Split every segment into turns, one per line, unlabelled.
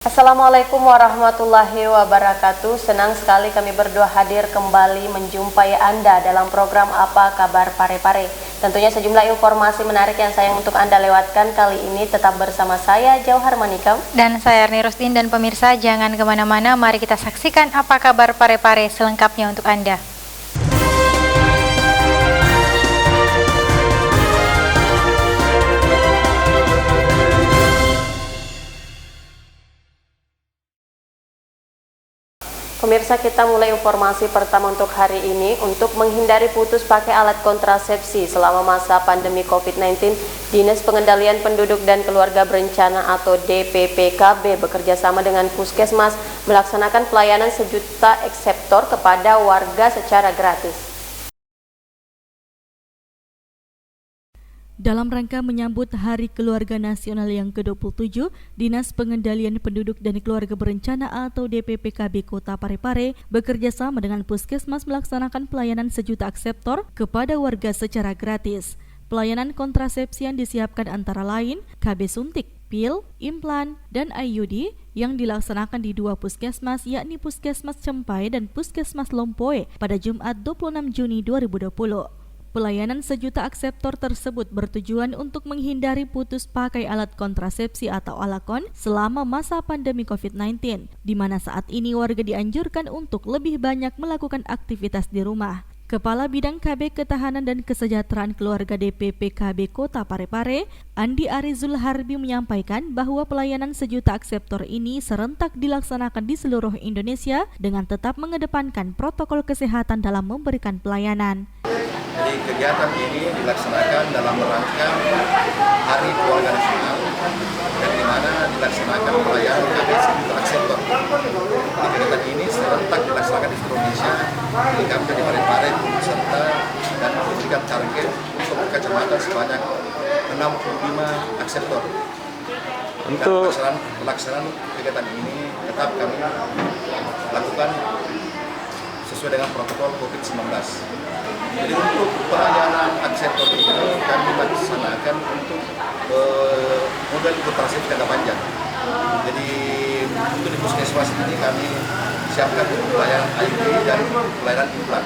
Assalamualaikum warahmatullahi wabarakatuh. Senang sekali kami berdua hadir kembali menjumpai Anda dalam program Apa Kabar Pare-Pare. Tentunya sejumlah informasi menarik yang sayang untuk Anda lewatkan kali ini. Tetap bersama saya Jauhar Manikam
dan saya Erni Rosdin, dan pemirsa jangan kemana-mana. Mari kita saksikan Apa Kabar Pare-Pare selengkapnya untuk Anda.
Pemirsa, kita mulai informasi pertama untuk hari ini. Untuk menghindari putus pakai alat kontrasepsi selama masa pandemi COVID-19, Dinas Pengendalian Penduduk dan Keluarga Berencana atau DPPKB bekerja sama dengan Puskesmas melaksanakan pelayanan 1 juta ekseptor kepada warga secara gratis.
Dalam rangka menyambut Hari Keluarga Nasional yang ke-27, Dinas Pengendalian Penduduk dan Keluarga Berencana atau DPPKB Kota Pare-Pare bekerja sama dengan Puskesmas melaksanakan pelayanan 1 juta akseptor kepada warga secara gratis. Pelayanan kontrasepsi yang disiapkan antara lain KB suntik, pil, implan, dan IUD yang dilaksanakan di 2 puskesmas, yakni Puskesmas Cempai dan Puskesmas Lompoe pada Jumat 26 Juni 2020. Pelayanan 1 juta akseptor tersebut bertujuan untuk menghindari putus pakai alat kontrasepsi atau alakon selama masa pandemi COVID-19, di mana saat ini warga dianjurkan untuk lebih banyak melakukan aktivitas di rumah. Kepala Bidang KB Ketahanan dan Kesejahteraan Keluarga DPPKB Kota Pare-Pare, Andi Arizul Harbi menyampaikan bahwa pelayanan 1 juta akseptor ini serentak dilaksanakan di seluruh Indonesia dengan tetap mengedepankan protokol kesehatan dalam memberikan pelayanan.
Jadi kegiatan ini dilaksanakan dalam rangka Hari Keluarga Nasional dan di mana dilaksanakan pelayanan KB 1 juta akseptor. Kegiatan ini serentak dilaksanakan di seluruh Indonesia di Kabupaten Pare-Pare serta dan memberikan target untuk kecamatan sebanyak 65 akseptor. Untuk pelaksanaan kegiatan ini tetap kami lakukan sesuai dengan protokol COVID-19. Jadi untuk pelayanan akseptor ini kami laksanakan untuk model kontrasepsi jangka panjang. Jadi untuk di puskesmas ini kami siapkan pelayanan IUD dan pelayanan implan.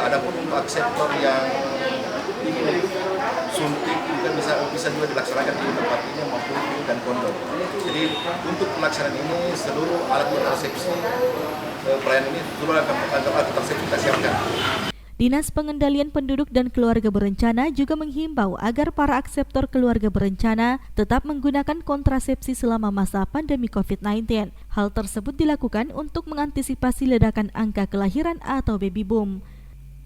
Ada pun untuk akseptor yang ingin suntik juga bisa juga dilaksanakan di tempat ini maupun pil dan kondom. Jadi untuk pelaksanaan ini seluruh alat kontrasepsi pelayanan ini seluruh alat kontrasepsi kita siapkan.
Dinas Pengendalian Penduduk dan Keluarga Berencana juga menghimbau agar para akseptor keluarga berencana tetap menggunakan kontrasepsi selama masa pandemi COVID-19. Hal tersebut dilakukan untuk mengantisipasi ledakan angka kelahiran atau baby boom.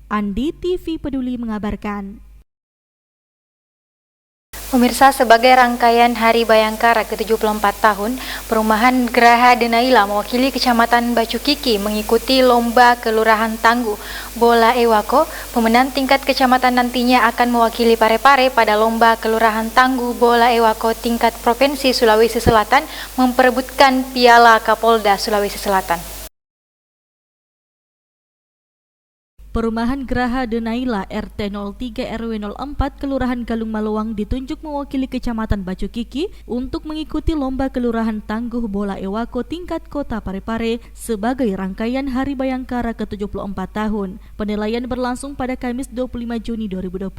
Andi TV Peduli mengabarkan.
Pemirsa, sebagai rangkaian Hari Bayangkara ke-74 tahun, Perumahan Geraha Denaila mewakili Kecamatan Bacukiki mengikuti Lomba Kelurahan Tangguh Bola Ewako. Pemenang tingkat kecamatan nantinya akan mewakili Pare-Pare pada Lomba Kelurahan Tangguh Bola Ewako tingkat Provinsi Sulawesi Selatan memperebutkan Piala Kapolda Sulawesi Selatan.
Perumahan Geraha Denaila RT 03 RW 04 Kelurahan Galung Maluang ditunjuk mewakili Kecamatan Bacukiki untuk mengikuti Lomba Kelurahan Tangguh Bola Ewako tingkat Kota Pare-Pare sebagai rangkaian Hari Bayangkara ke-74 tahun. Penilaian berlangsung pada Kamis 25 Juni 2020.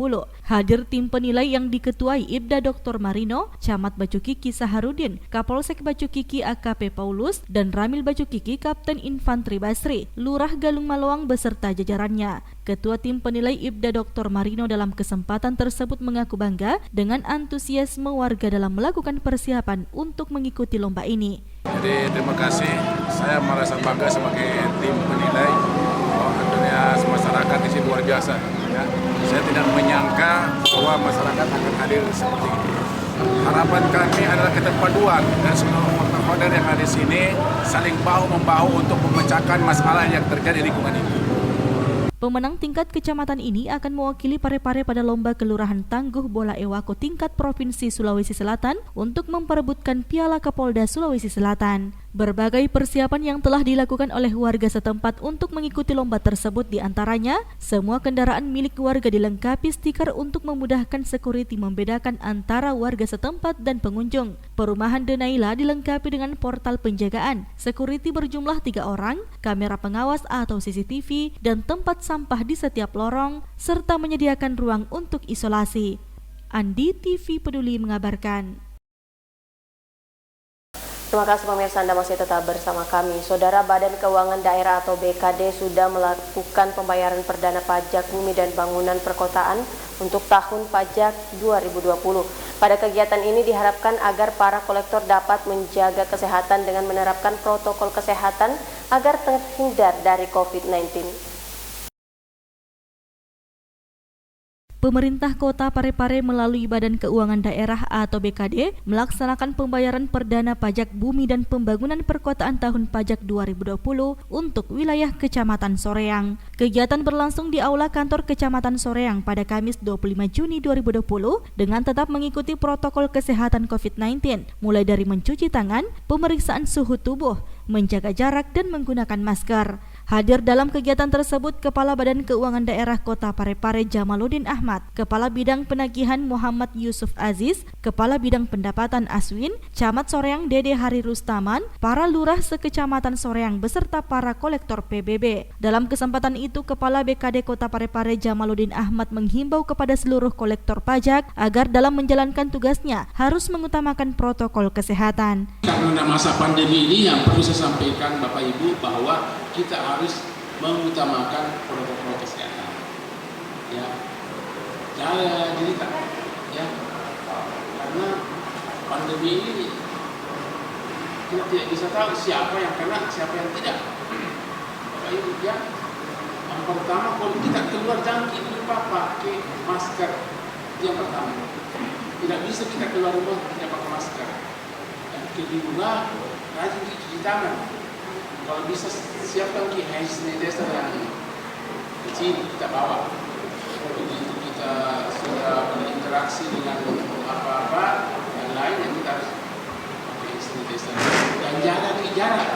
Hadir tim penilai yang diketuai Ibda Dr. Marino, Camat Bacukiki Saharudin, Kapolsek Bacukiki AKP Paulus, dan Ramil Bacukiki Kapten Infanteri Basri, Lurah Galung Maluang beserta jajarannya. Ketua tim penilai Ibda Dr. Marino dalam kesempatan tersebut mengaku bangga dengan antusiasme warga dalam melakukan persiapan untuk mengikuti lomba ini.
Jadi terima kasih, saya merasa bangga sebagai tim penilai. Tentunya masyarakat di sini luar biasa. Ya. Saya tidak menyangka bahwa masyarakat akan hadir seperti itu. Harapan kami adalah keterpaduan dan semua stakeholder yang ada di sini saling bahu-membahu untuk memecahkan masalah yang terjadi di lingkungan ini.
Pemenang tingkat kecamatan ini akan mewakili Pare-Pare pada Lomba Kelurahan Tangguh Bola Ewako tingkat Provinsi Sulawesi Selatan untuk memperebutkan Piala Kapolda Sulawesi Selatan. Berbagai persiapan yang telah dilakukan oleh warga setempat untuk mengikuti lomba tersebut diantaranya, semua kendaraan milik warga dilengkapi stiker untuk memudahkan security membedakan antara warga setempat dan pengunjung. Perumahan Denaila dilengkapi dengan portal penjagaan, security berjumlah 3 orang, kamera pengawas atau CCTV, dan tempat sampah di setiap lorong, serta menyediakan ruang untuk isolasi. Andi TV Peduli mengabarkan.
Terima kasih pemirsa, Anda masih tetap bersama kami. Saudara, Badan Keuangan Daerah atau BKD sudah melakukan pembayaran perdana pajak bumi dan bangunan perkotaan untuk tahun pajak 2020. Pada kegiatan ini diharapkan agar para kolektor dapat menjaga kesehatan dengan menerapkan protokol kesehatan agar terhindar dari COVID-19.
Pemerintah Kota Parepare melalui Badan Keuangan Daerah atau BKD melaksanakan pembayaran perdana pajak bumi dan pembangunan perkotaan tahun pajak 2020 untuk wilayah Kecamatan Soreang. Kegiatan berlangsung di Aula Kantor Kecamatan Soreang pada Kamis 25 Juni 2020 dengan tetap mengikuti protokol kesehatan COVID-19, mulai dari mencuci tangan, pemeriksaan suhu tubuh, menjaga jarak, dan menggunakan masker. Hadir dalam kegiatan tersebut Kepala Badan Keuangan Daerah Kota Parepare Jamaluddin Ahmad, Kepala Bidang Penagihan Muhammad Yusuf Aziz, Kepala Bidang Pendapatan Aswin, Camat Soreang Dede Hari Rustaman, para lurah sekecamatan Soreang beserta para kolektor PBB. Dalam kesempatan itu, Kepala BKD Kota Parepare Jamaluddin Ahmad menghimbau kepada seluruh kolektor pajak agar dalam menjalankan tugasnya harus mengutamakan protokol kesehatan.
Karena masa pandemi ini yang perlu saya sampaikan Bapak Ibu bahwa kita harus mengutamakan protokol kesehatan. Ya, jangan cerita. Ya, karena pandemi ini kita tidak bisa tahu siapa yang kena, siapa yang tidak. Bapak Ibu ya, yang pertama kalau kita keluar jangan lupa pakai masker. Yang pertama, tidak bisa kita keluar rumah tidak pakai masker. Yang kedua, rajin cuci tangan. Kalau bisa siapkan hand sanitizer yang kecil kita bawa. Begitu kita sudah berinteraksi dengan apa-apa yang lain yang kita harus pakai hand sanitizer dan jaga jarak.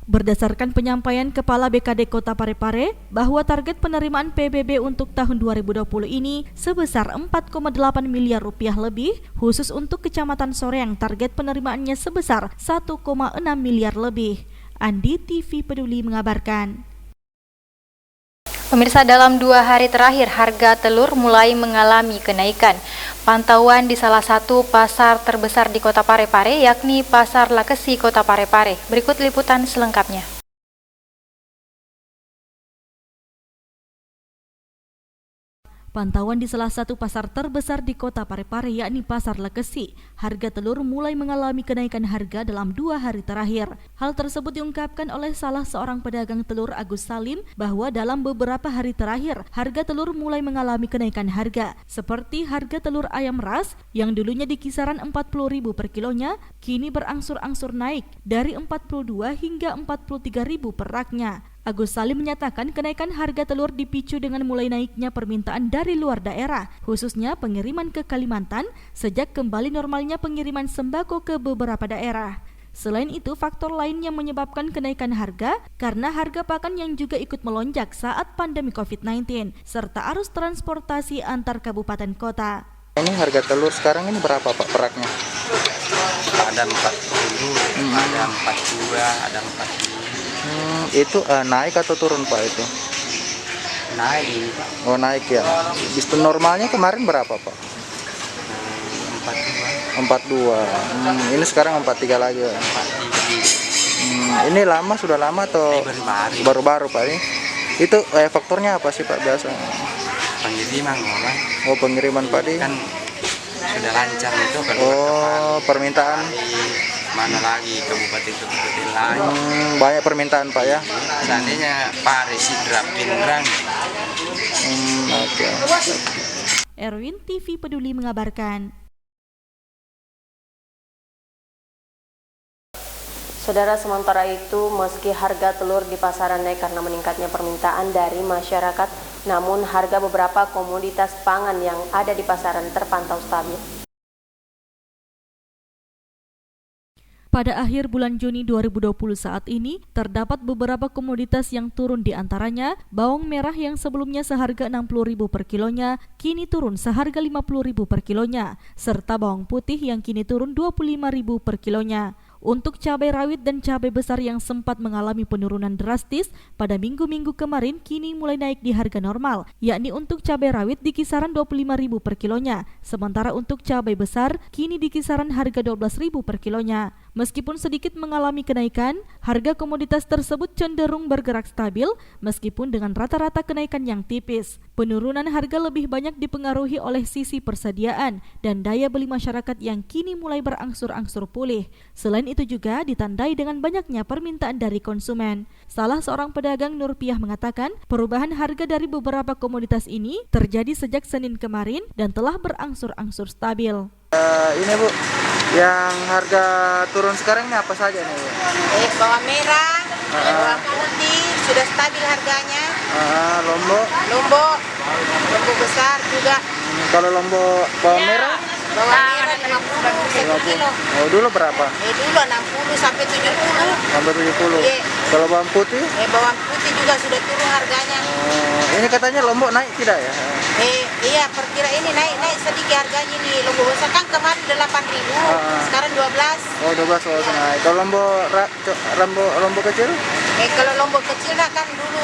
Berdasarkan penyampaian Kepala BKD Kota Parepare bahwa target penerimaan PBB untuk tahun 2020 ini sebesar 4,8 miliar rupiah lebih, khusus untuk Kecamatan Soreang target penerimaannya sebesar 1,6 miliar lebih. Andi TV Peduli mengabarkan.
Pemirsa, dalam 2 hari terakhir harga telur mulai mengalami kenaikan. Pantauan di salah satu pasar terbesar di Kota Parepare, yakni Pasar Lakesi Kota Parepare. Berikut liputan selengkapnya.
Pantauan di salah satu pasar terbesar di Kota Parepare, yakni Pasar Lakesi, harga telur mulai mengalami kenaikan harga dalam 2 hari terakhir. Hal tersebut diungkapkan oleh salah seorang pedagang telur, Agus Salim, bahwa dalam beberapa hari terakhir harga telur mulai mengalami kenaikan harga, seperti harga telur ayam ras yang dulunya di kisaran 40.000 per kilonya, kini berangsur-angsur naik dari 42 hingga 43.000 per raknya. Agus Salim menyatakan kenaikan harga telur dipicu dengan mulai naiknya permintaan dari luar daerah, khususnya pengiriman ke Kalimantan sejak kembali normalnya pengiriman sembako ke beberapa daerah. Selain itu, faktor lain yang menyebabkan kenaikan harga karena harga pakan yang juga ikut melonjak saat pandemi COVID-19 serta arus transportasi antar kabupaten kota.
Ini harga telur sekarang ini berapa Pak peraknya?
Ada 40, ada 42, ada 45.
Itu naik atau turun Pak itu?
Naik.
Oh naik ya. Sistem normalnya kemarin berapa Pak? 42. Ini sekarang 43 lagi. Ini sudah lama atau baru-baru Pak ini? Itu faktornya apa sih Pak biasa?
Pengiriman orang.
Oh pengiriman Pak di?
Kan sudah lancar itu kan.
Oh permintaan.
Mana lagi kabupaten lain.
Banyak permintaan Pak ya?
Seandainya Pak Residra Pindrang.
Oke.
Erwin TV Peduli mengabarkan.
Saudara, sementara itu meski harga telur di pasaran naik karena meningkatnya permintaan dari masyarakat, namun harga beberapa komoditas pangan yang ada di pasaran terpantau stabil.
Pada akhir bulan Juni 2020 saat ini, terdapat beberapa komoditas yang turun, di antaranya bawang merah yang sebelumnya seharga Rp60.000 per kilonya, kini turun seharga Rp50.000 per kilonya, serta bawang putih yang kini turun Rp25.000 per kilonya. Untuk cabai rawit dan cabai besar yang sempat mengalami penurunan drastis pada minggu-minggu kemarin kini mulai naik di harga normal, yakni untuk cabai rawit di kisaran Rp25.000 per kilonya, sementara untuk cabai besar kini di kisaran harga Rp12.000 per kilonya. Meskipun sedikit mengalami kenaikan, harga komoditas tersebut cenderung bergerak stabil meskipun dengan rata-rata kenaikan yang tipis. Penurunan harga lebih banyak dipengaruhi oleh sisi persediaan dan daya beli masyarakat yang kini mulai berangsur-angsur pulih. Selain itu juga ditandai dengan banyaknya permintaan dari konsumen. Salah seorang pedagang Nurpiah mengatakan, perubahan harga dari beberapa komoditas ini terjadi sejak Senin kemarin dan telah berangsur-angsur stabil.
Ini Bu, yang harga turun sekarang ini apa saja nih Bu?
Bawang merah, bawang putih sudah stabil harganya. Lombok besar juga.
Kalau lombok bawang merah?
Bawang merah 50 1 kilo.
Oh, dulu berapa?
Dulu 60 sampai 70.
Sampai 70.
Iya.
Kalau bawang putih?
Bawang putih juga sudah turun harganya.
Ini katanya lombok naik tidak ya?
Iya, perkira ini naik sedikit harganya ini. Lombok besar kan kemarin 8.000, sekarang 12.
Oh, 12 naik. Kalau lombok kecil?
Kalau lombok kecil kan dulu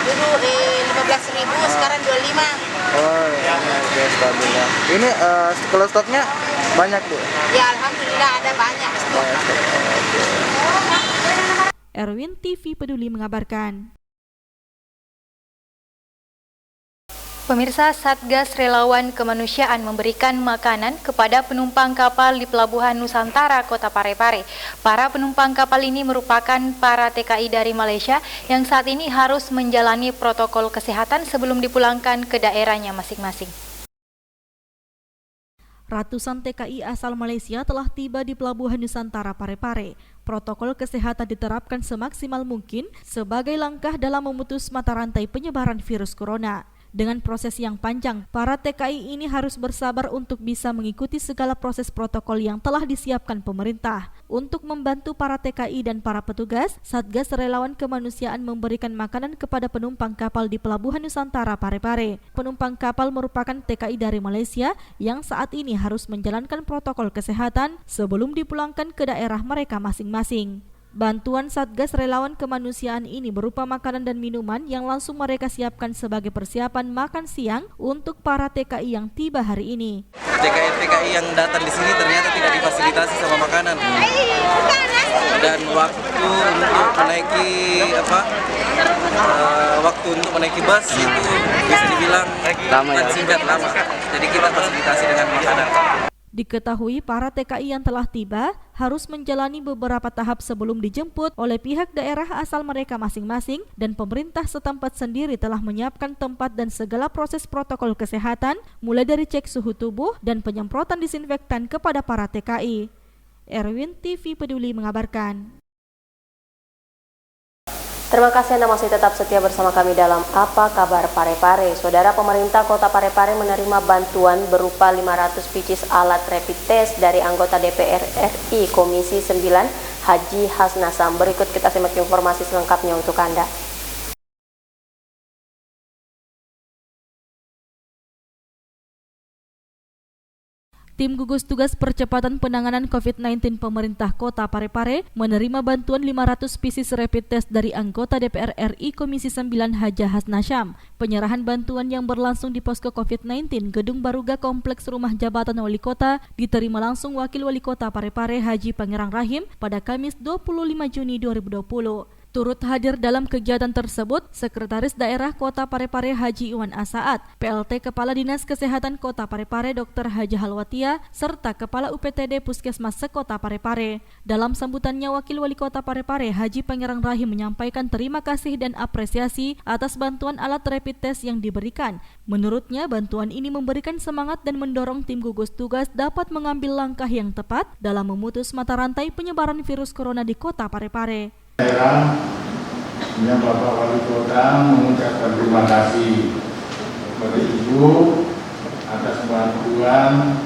15.000, sekarang 25.
Oh, ya, stabil ya. Ini kalau stoknya banyak Bu?
Ya, alhamdulillah ada banyak stok.
Erwin TV Peduli mengabarkan.
Pemirsa, Satgas Relawan Kemanusiaan memberikan makanan kepada penumpang kapal di Pelabuhan Nusantara, Kota Parepare. Para penumpang kapal ini merupakan para TKI dari Malaysia yang saat ini harus menjalani protokol kesehatan sebelum dipulangkan ke daerahnya masing-masing.
Ratusan TKI asal Malaysia telah tiba di Pelabuhan Nusantara Parepare. Protokol kesehatan diterapkan semaksimal mungkin sebagai langkah dalam memutus mata rantai penyebaran virus corona. Dengan proses yang panjang, para TKI ini harus bersabar untuk bisa mengikuti segala proses protokol yang telah disiapkan pemerintah. Untuk membantu para TKI dan para petugas, Satgas Relawan Kemanusiaan memberikan makanan kepada penumpang kapal di Pelabuhan Nusantara Parepare. Penumpang kapal merupakan TKI dari Malaysia yang saat ini harus menjalankan protokol kesehatan sebelum dipulangkan ke daerah mereka masing-masing. Bantuan Satgas Relawan Kemanusiaan ini berupa makanan dan minuman yang langsung mereka siapkan sebagai persiapan makan siang untuk para TKI yang tiba hari ini.
TKI yang datang di sini ternyata tidak difasilitasi sama makanan. Dan waktu untuk menaiki bus itu bisa dibilang singkat lama. Jadi kita fasilitasi dengan makanan.
Diketahui para TKI yang telah tiba harus menjalani beberapa tahap sebelum dijemput oleh pihak daerah asal mereka masing-masing, dan pemerintah setempat sendiri telah menyiapkan tempat dan segala proses protokol kesehatan mulai dari cek suhu tubuh dan penyemprotan disinfektan kepada para TKI. Erwin TV Peduli mengabarkan.
Terima kasih Anda masih tetap setia bersama kami dalam Apa Kabar Parepare. Saudara, pemerintah Kota Parepare menerima bantuan berupa 500 pieces alat rapid test dari anggota DPR RI Komisi 9 Haji Hasnasam. Berikut kita simak informasi selengkapnya untuk Anda.
Tim gugus tugas percepatan penanganan COVID-19 pemerintah Kota Parepare menerima bantuan 500 pieces rapid test dari anggota DPR RI Komisi 9 Haji Hasnasam. Penyerahan bantuan yang berlangsung di posko COVID-19 Gedung Baruga Kompleks Rumah Jabatan Wali Kota diterima langsung Wakil Wali Kota Parepare Haji Pangerang Rahim pada Kamis 25 Juni 2020. Turut hadir dalam kegiatan tersebut Sekretaris Daerah Kota Parepare Haji Iwan Asaat, PLT Kepala Dinas Kesehatan Kota Parepare Dr. Haji Halwatia, serta Kepala UPTD Puskesmas Sekota Parepare. Dalam sambutannya, Wakil Wali Kota Parepare Haji Pangerang Rahim menyampaikan terima kasih dan apresiasi atas bantuan alat rapid test yang diberikan. Menurutnya, bantuan ini memberikan semangat dan mendorong tim gugus tugas dapat mengambil langkah yang tepat dalam memutus mata rantai penyebaran virus corona di Kota Parepare.
Daerah, Bapak Wali Kota mengucapkan terima kasih kepada Ibu atas bantuan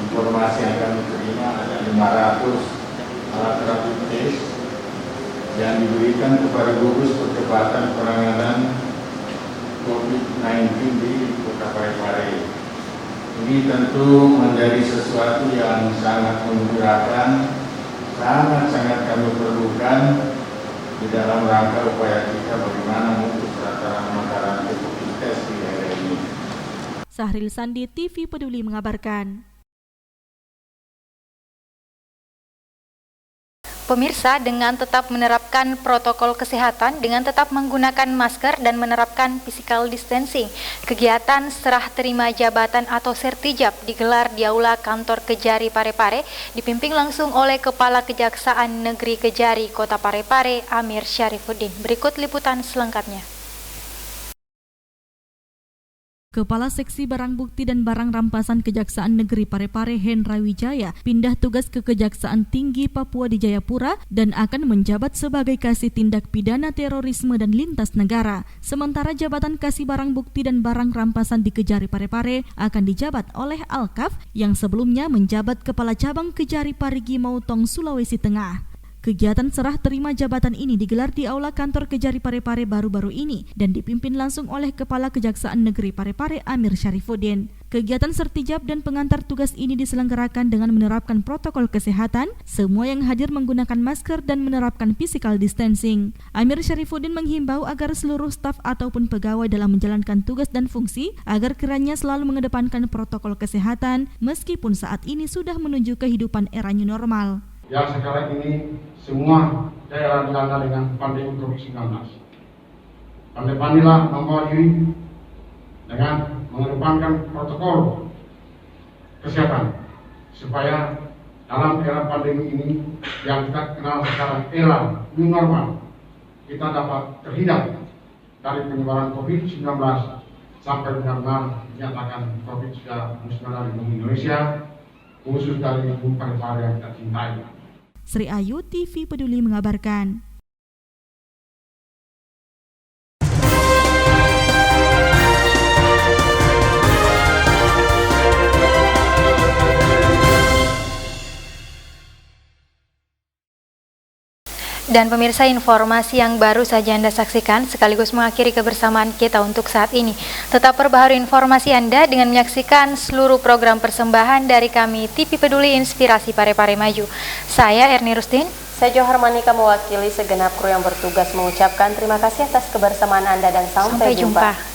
informasi yang kami terima ada 500 alat rapid test yang diberikan kepada gugus percepatan penanganan COVID-19 di Kota Parepare. Ini tentu menjadi sesuatu yang sangat menggembirakan, sangat-sangat kami perlukan di dalam rangka upaya kita bagaimana memutus rantai COVID-19 di daerah ini.
Sahril Sandi, TV Peduli mengabarkan.
Pemirsa, dengan tetap menerapkan protokol kesehatan, dengan tetap menggunakan masker dan menerapkan physical distancing, kegiatan serah terima jabatan atau sertijab digelar di Aula Kantor Kejari Parepare, dipimpin langsung oleh Kepala Kejaksaan Negeri Kejari Kota Parepare, Amir Syarifuddin. Berikut liputan selengkapnya.
Kepala Seksi Barang Bukti dan Barang Rampasan Kejaksaan Negeri Parepare, Hendra Wijaya, pindah tugas ke Kejaksaan Tinggi Papua di Jayapura dan akan menjabat sebagai Kasih Tindak Pidana Terorisme dan Lintas Negara. Sementara jabatan Kasih Barang Bukti dan Barang Rampasan di Kejari Parepare akan dijabat oleh Alkaf yang sebelumnya menjabat Kepala Cabang Kejari Parigi Mautong, Sulawesi Tengah. Kegiatan serah terima jabatan ini digelar di Aula Kantor Kejari Parepare baru-baru ini dan dipimpin langsung oleh Kepala Kejaksaan Negeri Parepare, Amir Syarifuddin. Kegiatan sertijab dan pengantar tugas ini diselenggarakan dengan menerapkan protokol kesehatan, semua yang hadir menggunakan masker dan menerapkan physical distancing. Amir Syarifuddin menghimbau agar seluruh staf ataupun pegawai dalam menjalankan tugas dan fungsi agar kiranya selalu mengedepankan protokol kesehatan meskipun saat ini sudah menuju kehidupan era new normal.
Yang sekarang ini semua daerah dilanda dengan pandemi COVID-19. Pandai-pandailah membawa diri dengan mengedepankan protokol kesehatan supaya dalam era pandemi ini yang kita kenal sekarang era new normal, kita dapat terhindar dari penyebaran COVID-19 sampai benar-benar dinyatakan COVID sudah musnah dari Indonesia, khusus dari Parepare yang kita cintai.
Sri Ayu, TV Peduli mengabarkan.
Dan pemirsa, informasi yang baru saja Anda saksikan sekaligus mengakhiri kebersamaan kita untuk saat ini. Tetap perbaharui informasi Anda dengan menyaksikan seluruh program persembahan dari kami TV Peduli Inspirasi Parepare Maju. Saya Erni Rustin.
Saya Johar Manika mewakili segenap kru yang bertugas mengucapkan terima kasih atas kebersamaan Anda dan sampai jumpa.